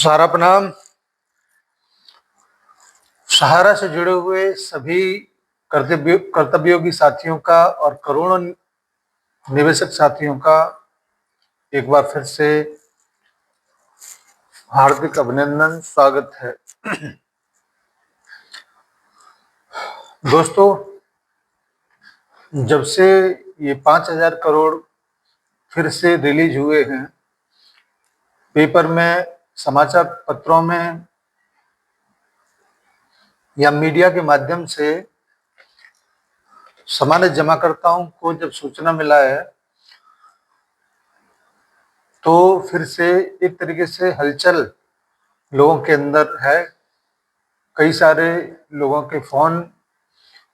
सारा प्रणाम। सहारा से जुड़े हुए सभी कर्तव्योगी साथियों का और करोड़ों निवेशक साथियों का एक बार फिर से हार्दिक अभिनंदन, स्वागत है। दोस्तों, जब से ये 5,000 करोड़ फिर से रिलीज हुए हैं, पेपर में, समाचार पत्रों में या मीडिया के माध्यम से सामान्य जमाकर्ताओं को जब सूचना मिला है, तो फिर से एक तरीके से हलचल लोगों के अंदर है। कई सारे लोगों के फोन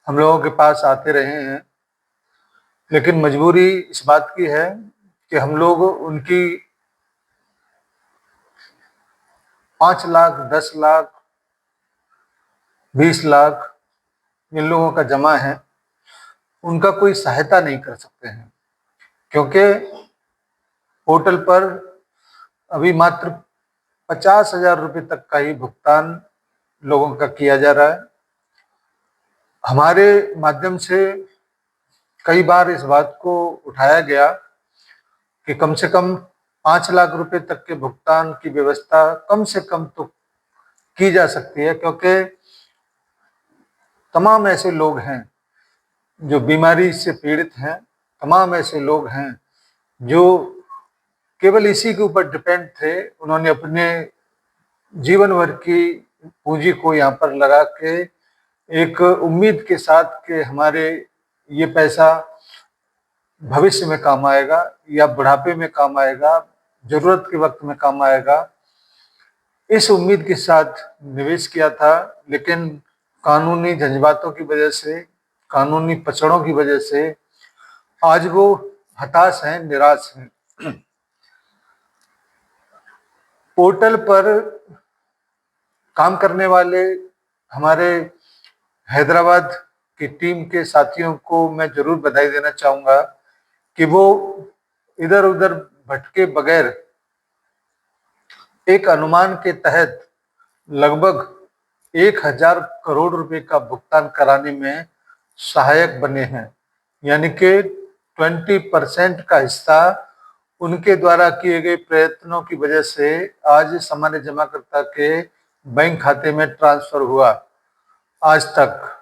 हम लोगों के पास आते रहे हैं, लेकिन मजबूरी इस बात की है कि हम लोग उनकी 5 लाख, 10 लाख, 20 लाख जिन लोगों का जमा है, उनका कोई सहायता नहीं कर सकते हैं, क्योंकि पोर्टल पर अभी मात्र 50,000 रुपये तक का ही भुगतान लोगों का किया जा रहा है। हमारे माध्यम से कई बार इस बात को उठाया गया कि कम से कम 5 लाख रुपए तक के भुगतान की व्यवस्था कम से कम तो की जा सकती है, क्योंकि तमाम ऐसे लोग हैं जो बीमारी से पीड़ित हैं, तमाम ऐसे लोग हैं जो केवल इसी के ऊपर डिपेंड थे। उन्होंने अपने जीवन भर की पूंजी को यहाँ पर लगा के एक उम्मीद के साथ कि हमारे ये पैसा भविष्य में काम आएगा या बुढ़ापे में काम आएगा, जरूरत के वक्त में काम आएगा, इस उम्मीद के साथ निवेश किया था। लेकिन कानूनी झंझावातों की वजह से, कानूनी पचड़ों की वजह से आज वो हताश हैं, निराश हैं। पोर्टल पर काम करने वाले हमारे हैदराबाद की टीम के साथियों को मैं जरूर बधाई देना चाहूँगा कि वो इधर उधर भटके बगैर एक अनुमान के तहत लगभग 1,000 करोड़ रुपए का भुगतान कराने में सहायक बने हैं। यानी कि 20% का हिस्सा उनके द्वारा किए गए प्रयत्नों की वजह से आज सामान्य जमाकर्ता के बैंक खाते में ट्रांसफर हुआ आज तक।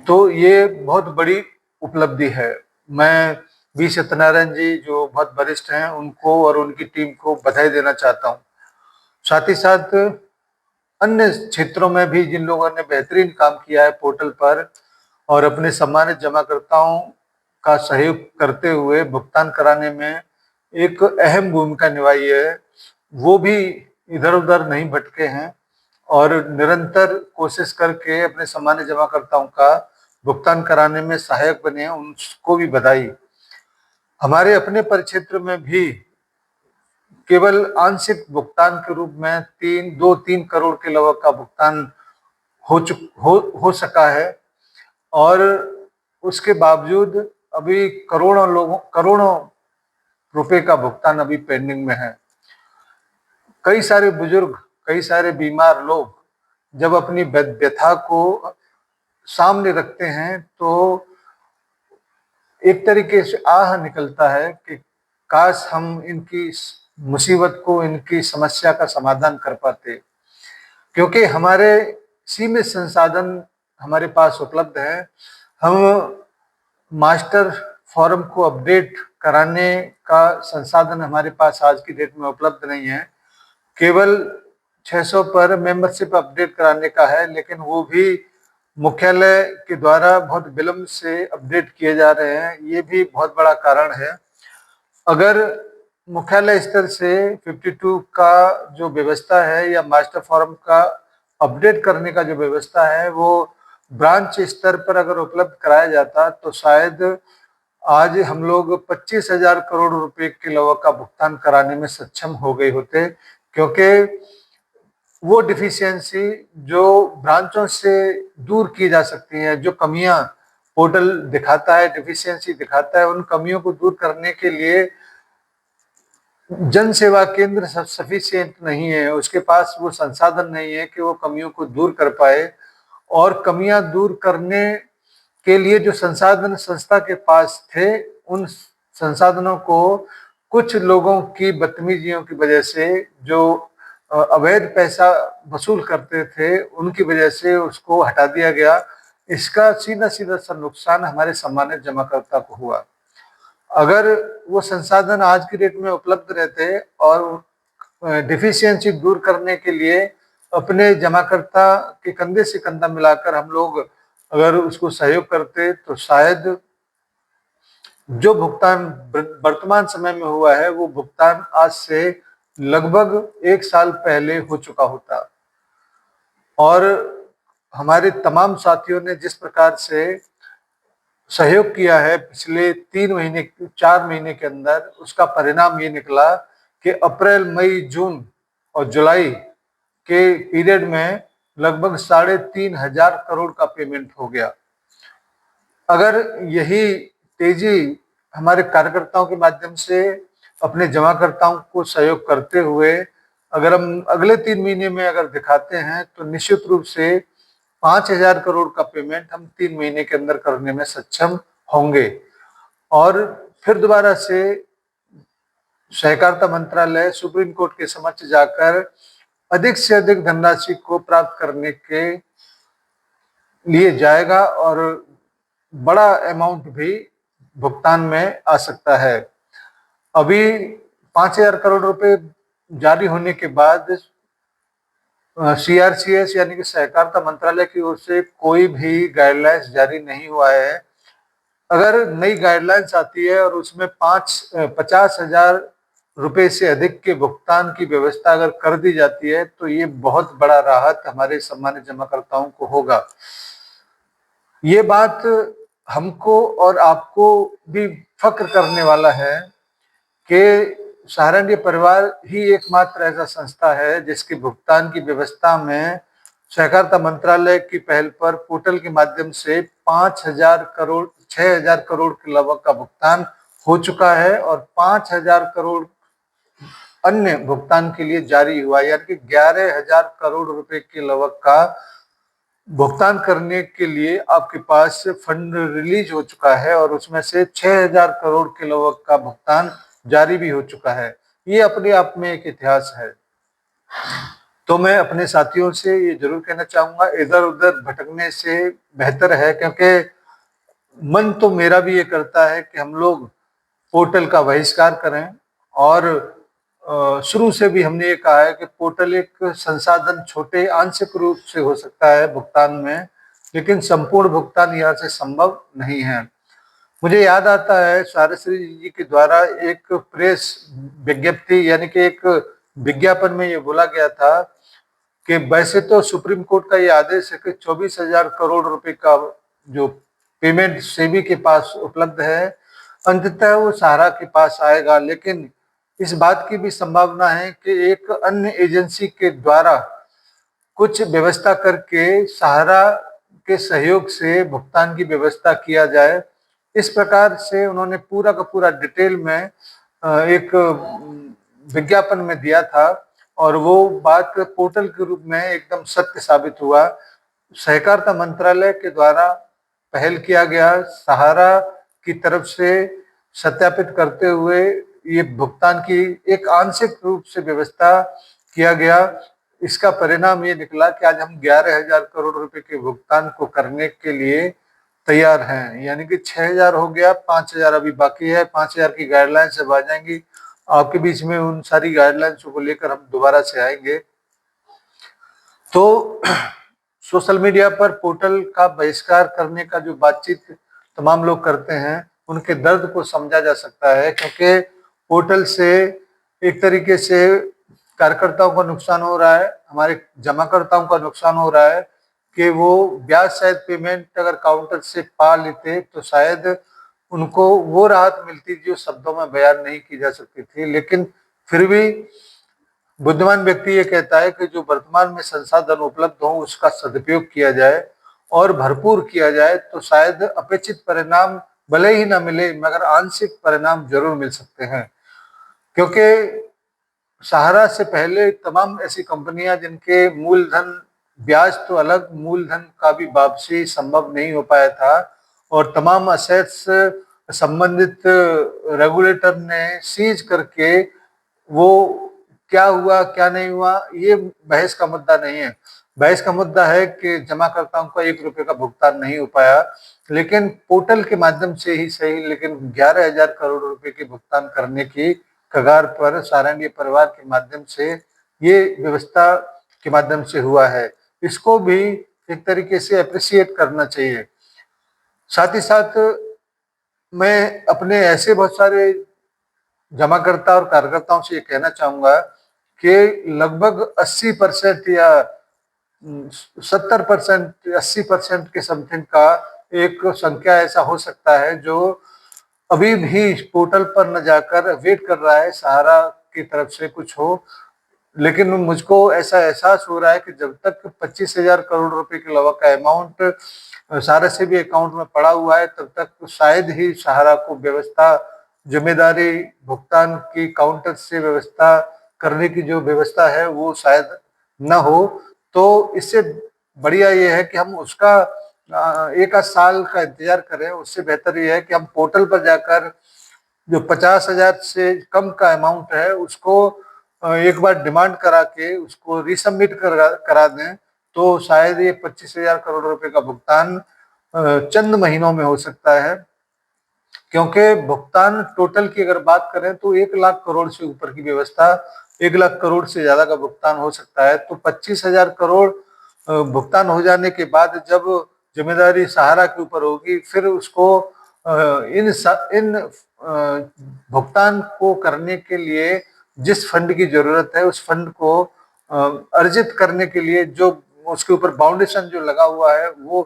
तो ये बहुत बड़ी उपलब्धि है। मैं वी सत्यनारायण जी, जो बहुत वरिष्ठ हैं, उनको और उनकी टीम को बधाई देना चाहता हूँ। साथ ही साथ अन्य क्षेत्रों में भी जिन लोगों ने बेहतरीन काम किया है पोर्टल पर और अपने सम्मानित जमाकर्ताओं का सहयोग करते हुए भुगतान कराने में एक अहम भूमिका निभाई है, वो भी इधर उधर नहीं भटके हैं और निरंतर कोशिश करके अपने सामान्य जमाकर्ताओं का भुगतान कराने में सहायक बने हैं। उनको भी बधाई। हमारे अपने परिक्षेत्र में भी केवल आंशिक भुगतान के रूप में 2-3 करोड़ के लगभग का भुगतान हो सका है, और उसके बावजूद अभी करोड़ों रुपए का भुगतान अभी पेंडिंग में है। कई सारे बुजुर्ग, कई सारे बीमार लोग जब अपनी व्यथा को सामने रखते हैं तो एक तरीके से आह निकलता है कि काश हम इनकी मुसीबत को, इनकी समस्या का समाधान कर पाते, क्योंकि हमारे सीमित संसाधन हमारे पास उपलब्ध है। हम मास्टर फॉर्म को अपडेट कराने का संसाधन हमारे पास आज की डेट में उपलब्ध नहीं है। केवल 600 पर मेंबरशिप अपडेट कराने का है, लेकिन वो भी मुख्यालय के द्वारा बहुत विलंब से अपडेट किए जा रहे हैं। ये भी बहुत बड़ा कारण है। अगर मुख्यालय स्तर से 52 का जो व्यवस्था है या मास्टर फॉर्म का अपडेट करने का जो व्यवस्था है, वो ब्रांच स्तर पर अगर उपलब्ध कराया जाता तो शायद आज हम लोग 25,000 करोड़ रुपए के लगभग का भुगतान कराने में सक्षम हो गए होते, क्योंकि वो डिफिशियंसी जो ब्रांचों से दूर की जा सकती है, जो कमियां पोर्टल दिखाता है, डिफिशियंसी दिखाता है, उन कमियों को दूर करने के लिए जन सेवा केंद्र सफिशिएंट नहीं है, उसके पास वो संसाधन नहीं है कि वो कमियों को दूर कर पाए, और कमियां दूर करने के लिए जो संसाधन संस्था के पास थे, उन संसाधनों को कुछ लोगों की बदतमीजियों की वजह से, जो अवैध पैसा वसूल करते थे, उनकी वजह से उसको हटा दिया गया। इसका सीधा सीधा सा नुकसान हमारे सम्मानित जमाकर्ता को हुआ। अगर वो संसाधन आज की डेट में उपलब्ध रहते और डिफिशियंसी दूर करने के लिए अपने जमाकर्ता के कंधे से कंधा मिलाकर हम लोग अगर उसको सहयोग करते, तो शायद जो भुगतान वर्तमान समय में हुआ है, वो भुगतान आज से लगभग 1 साल पहले हो चुका होता। और हमारे तमाम साथियों ने जिस प्रकार से सहयोग किया है पिछले 3 महीने 4 महीने के अंदर, उसका परिणाम ये निकला कि अप्रैल, मई, जून और जुलाई के पीरियड में लगभग 3,500 करोड़ का पेमेंट हो गया। अगर यही तेजी हमारे कार्यकर्ताओं के माध्यम से अपने जमाकर्ताओं को सहयोग करते हुए अगर हम अगले 3 महीने में अगर दिखाते हैं, तो निश्चित रूप से 5,000 करोड़ का पेमेंट हम 3 महीने के अंदर करने में सक्षम होंगे। और फिर दोबारा से सहकारिता मंत्रालय सुप्रीम कोर्ट के समक्ष जाकर अधिक से अधिक धनराशि को प्राप्त करने के लिए जाएगा, और बड़ा अमाउंट भी भुगतान में आ सकता है। अभी 5,000 करोड़ रुपए जारी होने के बाद CRCS यानी कि सहकारिता मंत्रालय की ओर से कोई भी गाइडलाइंस जारी नहीं हुआ है। अगर नई गाइडलाइंस आती है और उसमें 50,000 रुपए से अधिक के भुगतान की व्यवस्था अगर कर दी जाती है, तो ये बहुत बड़ा राहत हमारे सम्मानित जमाकर्ताओं को होगा। ये बात हमको और आपको भी फक्र करने वाला है कि सहारनीय परिवार ही एकमात्र ऐसा संस्था है जिसके भुगतान की व्यवस्था में सहकारिता मंत्रालय की पहल पर पोर्टल के माध्यम से 5,000 करोड़ 6,000 करोड़ के लगभग का भुगतान हो चुका है, और 5,000 करोड़ अन्य भुगतान के लिए जारी हुआ, यानी कि 11,000 करोड़ रुपए के लगभग का भुगतान करने के लिए आपके पास फंड रिलीज हो चुका है, और उसमें से 6,000 करोड़ के लगभग का भुगतान जारी भी हो चुका है। ये अपने आप में एक इतिहास है। तो मैं अपने साथियों से ये जरूर कहना चाहूंगा, इधर उधर भटकने से बेहतर है, क्योंकि मन तो मेरा भी ये करता है कि हम लोग पोर्टल का बहिष्कार करें, और शुरू से भी हमने ये कहा है कि पोर्टल एक संसाधन छोटे आंशिक रूप से हो सकता है भुगतान में, लेकिन संपूर्ण भुगतान यहाँ से संभव नहीं है। मुझे याद आता है सारश्री जी के द्वारा एक प्रेस विज्ञप्ति यानी कि एक विज्ञापन में ये बोला गया था कि वैसे तो सुप्रीम कोर्ट का ये आदेश है कि 24,000 करोड़ रुपए का जो पेमेंट सेबी के पास उपलब्ध है, अंततः वो सहारा के पास आएगा, लेकिन इस बात की भी संभावना है कि एक अन्य एजेंसी के द्वारा कुछ व्यवस्था करके सहारा के सहयोग से भुगतान की व्यवस्था किया जाए। इस प्रकार से उन्होंने पूरा का पूरा डिटेल में एक विज्ञापन में दिया था, और वो बात पोर्टल के रूप में एकदम सत्य साबित हुआ। सहकारिता मंत्रालय के द्वारा पहल किया गया, सहारा की तरफ से सत्यापित करते हुए ये भुगतान की एक आंशिक रूप से व्यवस्था किया गया। इसका परिणाम ये निकला कि आज हम 11,000 करोड़ रुपए के भुगतान को करने के लिए तैयार हैं, यानी कि 6,000 हो गया, 5,000 अभी बाकी है। 5,000 की गाइडलाइन जब आ जाएंगी आपके बीच में, उन सारी गाइडलाइंस को लेकर हम दोबारा से आएंगे। तो सोशल मीडिया पर पोर्टल का बहिष्कार करने का जो बातचीत तमाम लोग करते हैं, उनके दर्द को समझा जा सकता है, क्योंकि पोर्टल से एक तरीके से कार्यकर्ताओं का नुकसान हो रहा है, हमारे जमाकर्ताओं का नुकसान हो रहा है कि वो ब्याज सहित पेमेंट अगर काउंटर से पा लेते तो शायद उनको वो राहत मिलती जो शब्दों में बयान नहीं की जा सकती थी। लेकिन फिर भी बुद्धिमान व्यक्ति ये कहता है कि जो वर्तमान में संसाधन उपलब्ध हो उसका सदुपयोग किया जाए और भरपूर किया जाए, तो शायद अपेक्षित परिणाम भले ही ना मिले, मगर आंशिक परिणाम जरूर मिल सकते हैं। क्योंकि सहारा से पहले तमाम ऐसी कंपनियां जिनके मूलधन, ब्याज तो अलग, मूलधन का भी वापसी संभव नहीं हो पाया था, और तमाम असेट्स संबंधित रेगुलेटर ने सीज करके, वो क्या हुआ क्या नहीं हुआ ये बहस का मुद्दा नहीं है। बहस का मुद्दा है कि जमाकर्ताओं को 1 रुपए का भुगतान नहीं हो पाया, लेकिन पोर्टल के माध्यम से ही सही, लेकिन 11,000 करोड़ रुपए के भुगतान करने की कगार पर सारंगी परिवार के माध्यम से, ये व्यवस्था के माध्यम से हुआ है। इसको भी एक तरीके से अप्रिशिएट करना चाहिए। साथ ही साथ मैं अपने ऐसे बहुत सारे जमाकर्ता और कार्यकर्ताओं से ये कहना चाहूंगा कि लगभग 80% या 70%, 80% के समथिंग का एक संख्या ऐसा हो सकता है जो अभी भी पोर्टल पर न जाकर वेट कर रहा है सहारा की तरफ से कुछ हो। लेकिन मुझको ऐसा एहसास हो रहा है कि जब तक 25,000 करोड़ रुपए के अलावा का अमाउंट सहारा से भी अकाउंट में पड़ा हुआ है, तब तक शायद ही सहारा को व्यवस्था, जिम्मेदारी, भुगतान की काउंटर से व्यवस्था करने की जो व्यवस्था है वो शायद न हो। तो इससे बढ़िया ये है कि हम उसका 1 आध साल का इंतजार करें। उससे बेहतर ये है कि हम पोर्टल पर जाकर जो 50,000 से कम का अमाउंट है उसको एक बार डिमांड करा के उसको रिसबमिट करा दें, तो शायद ये 25,000 करोड़ रुपए का भुगतान चंद महीनों में हो सकता है। क्योंकि भुगतान टोटल की अगर बात करें तो 1 लाख करोड़ से ऊपर की व्यवस्था, 1 लाख करोड़ से ज्यादा का भुगतान हो सकता है। तो 25,000 करोड़ भुगतान हो जाने के बाद जब जिम्मेदारी सहारा के ऊपर होगी, फिर उसको इन भुगतान को करने के लिए जिस फंड की जरूरत है, उस फंड को अर्जित करने के लिए जो उसके ऊपर फाउंडेशन जो लगा हुआ है वो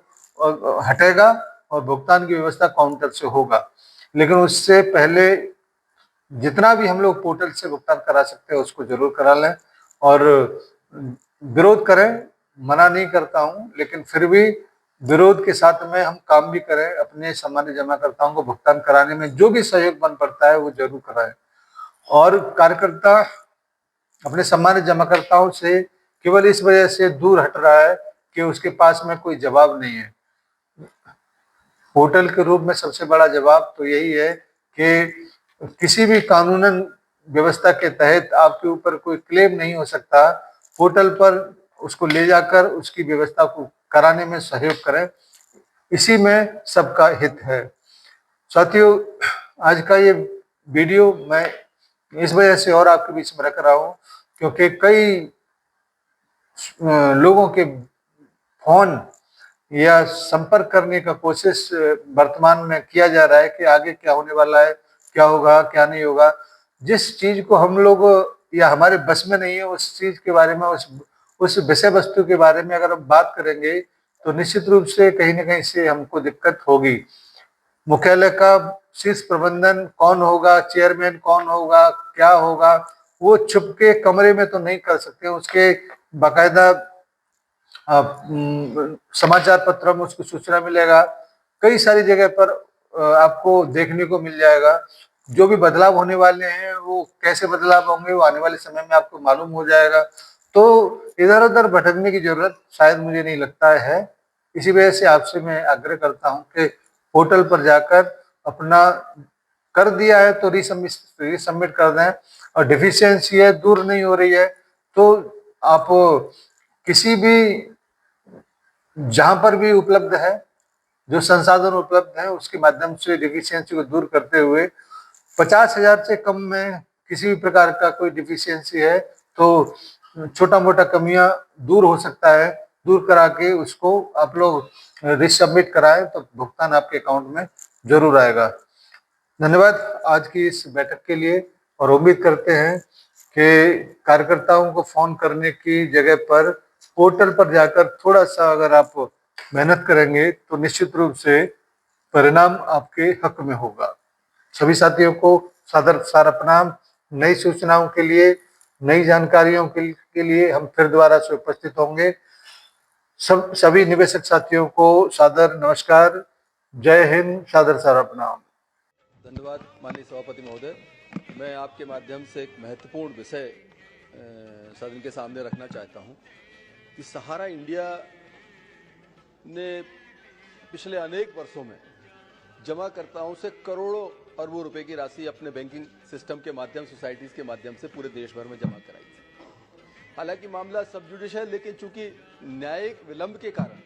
हटेगा और भुगतान की व्यवस्था काउंटर से होगा। लेकिन उससे पहले जितना भी हम लोग पोर्टल से भुगतान करा सकते हैं उसको जरूर करा लें, और विरोध करें, मना नहीं करता हूं, लेकिन फिर भी विरोध के साथ में हम काम भी करें। अपने सामान्य जमाकर्ताओं को भुगतान कराने में जो भी सहयोग बन पड़ता है वो जरूर कराएं। और कार्यकर्ता अपने सामान्य जमाकर्ताओं से केवल इस वजह से दूर हट रहा है कि उसके पास में कोई जवाब नहीं है। पोर्टल के रूप में सबसे बड़ा जवाब तो यही है कि किसी भी कानूनन व्यवस्था के तहत आपके ऊपर कोई क्लेम नहीं हो सकता। पोर्टल पर उसको ले जाकर उसकी व्यवस्था को कराने में सहयोग करें, इसी में सबका हित है। साथियों, आज का ये वीडियो मैं इस वजह से और आपके बीच में रख रहा हूँ क्योंकि कई लोगों के फोन या संपर्क करने का कोशिश वर्तमान में किया जा रहा है कि आगे क्या होने वाला है, क्या होगा क्या नहीं होगा। जिस चीज को हम लोग या हमारे बस में नहीं है उस चीज के बारे में, उस विषय वस्तु के बारे में अगर हम बात करेंगे तो निश्चित रूप से कहीं ना कहीं से हमको दिक्कत होगी। मुख्यालय का शीर्ष प्रबंधन कौन होगा, चेयरमैन कौन होगा, क्या होगा, वो छुप के कमरे में तो नहीं कर सकते। उसके बाकायदा समाचार पत्र में उसको सूचना मिलेगा, कई सारी जगह पर आपको देखने को मिल जाएगा। जो भी बदलाव होने वाले हैं वो कैसे बदलाव होंगे वो आने वाले समय में आपको मालूम हो जाएगा। तो इधर उधर भटकने की जरूरत शायद मुझे नहीं लगता है। इसी वजह से आपसे मैं आग्रह करता हूं कि पोर्टल पर जाकर अपना कर दिया है तो रिसबमिट कर दें, और डिफिशियंसी है, दूर नहीं हो रही है तो आप किसी भी, जहां पर भी उपलब्ध है, जो संसाधन उपलब्ध है उसके माध्यम से डिफिशियंसी को दूर करते हुए 50,000 से कम में किसी भी प्रकार का कोई डिफिशियंसी है तो छोटा मोटा कमियां दूर हो सकता है, दूर करा के उसको आप लोग रिसबमिट कराएं तो भुगतान आपके अकाउंट में जरूर आएगा। धन्यवाद आज की इस बैठक के लिए, और उम्मीद करते हैं कि कार्यकर्ताओं को फोन करने की जगह पर पोर्टल पर जाकर थोड़ा सा अगर आप मेहनत करेंगे तो निश्चित रूप से परिणाम आपके हक में होगा। सभी साथियों को सादर सारा प्रणाम। नई सूचनाओं के लिए, नई जानकारियों के लिए हम फिर दोबारा से उपस्थित होंगे। सभी निवेशक साथियों को सादर नमस्कार। जय हिंद, सादर सारा प्रणाम। धन्यवाद माननीय सभापति महोदय। मैं आपके माध्यम से एक महत्वपूर्ण विषय सदन के सामने रखना चाहता हूं कि सहारा इंडिया ने पिछले अनेक वर्षों में जमाकर्ताओं से करोड़ों अरबों रुपए की राशि अपने बैंकिंग सिस्टम के माध्यम, सोसाइटीज के माध्यम से पूरे देश भर में जमा कराई थी। हालांकि मामला सब जुडिश है, लेकिन चूंकि न्यायिक विलंब के कारण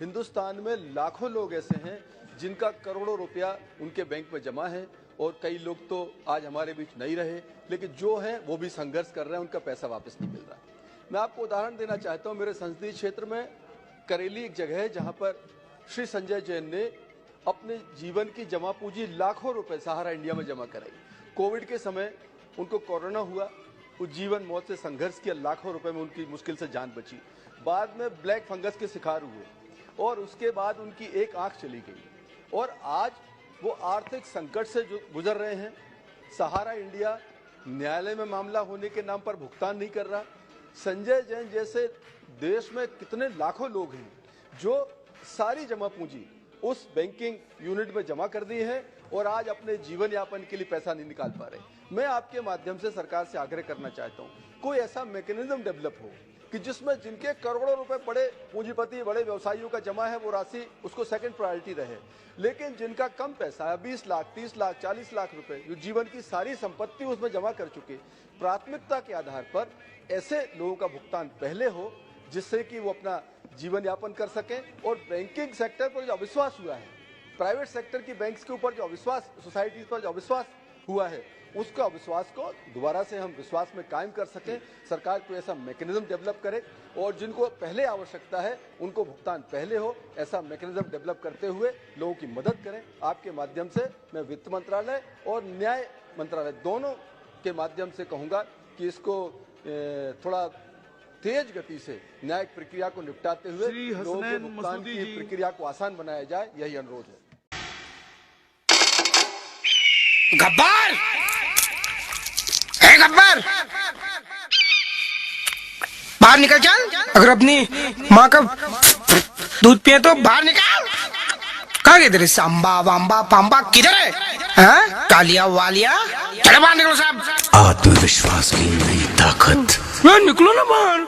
हिंदुस्तान में लाखों लोग ऐसे हैं जिनका करोड़ों रुपया उनके बैंक में जमा है, और कई लोग तो आज हमारे बीच नहीं रहे, लेकिन जो हैं वो भी संघर्ष कर रहे हैं, उनका पैसा वापस नहीं मिल रहा। मैं आपको उदाहरण देना चाहता हूं। मेरे संसदीय क्षेत्र में करेली एक जगह है जहां पर श्री संजय जैन ने अपने जीवन की जमा पूंजी लाखों रुपए सहारा इंडिया में जमा कराई। कोविड के समय उनको कोरोना हुआ, वो जीवन मौत से संघर्ष किया, लाखों रुपए में उनकी मुश्किल से जान बची। बाद में ब्लैक फंगस के शिकार हुए और उसके बाद उनकी एक आंख चली गई, और आज वो आर्थिक संकट से जो गुजर रहे हैं। सहारा इंडिया न्यायालय में मामला होने के नाम पर भुगतान नहीं कर रहा। संजय जैन जैसे देश में कितने लाखों लोग हैं जो सारी जमा पूंजी उस बैंकिंग यूनिट में जमा कर दी है और आज अपने जीवन यापन के लिए पैसा नहीं निकाल पा रहे। मैं आपके माध्यम से सरकार से आग्रह करना चाहता हूं, कोई ऐसा मैकेनिज्म डेवलप हो कि जिसमें जिनके करोड़ों रुपए बड़े पूंजीपति, बड़े व्यवसायियों का जमा है, वो राशि उसको सेकंड प्रायोरिटी रहे, लेकिन जिनका कम पैसा है, 20 लाख, 30 लाख, 40 लाख रुपए, जो जीवन की सारी संपत्ति उसमें जमा कर चुके, प्राथमिकता के आधार पर ऐसे लोगों का भुगतान पहले हो, जिससे कि वो अपना जीवन यापन कर सकें। और बैंकिंग सेक्टर पर जो अविश्वास हुआ है, प्राइवेट सेक्टर की बैंक्स के ऊपर जो अविश्वास, सोसाइटीज पर जो अविश्वास हुआ है, उसका अविश्वास को दोबारा से हम विश्वास में कायम कर सकें। सरकार कोई ऐसा मैकेनिज्म डेवलप करे और जिनको पहले आवश्यकता है उनको भुगतान पहले हो, ऐसा मैकेनिज्म डेवलप करते हुए लोगों की मदद करें। आपके माध्यम से मैं वित्त मंत्रालय और न्याय मंत्रालय दोनों के माध्यम से कहूंगा कि इसको थोड़ा तेज गति से न्यायिक प्रक्रिया को निपटाते हुए लोगों के भुगतान की प्रक्रिया को आसान बनाया जाए, यही अनुरोध है। गब्बर, गब्बर, बाहर निकल चल। अगर अपनी माँ का दूध पिए तो बाहर निकल। कहाँ गए तेरे सांबा वाम्बा पाम्बा, किधर है? हाँ? कालिया वालिया, चलो बाहर निकलो साहब। आत्मविश्वास की नई ताकत। निकलो ना बाहर।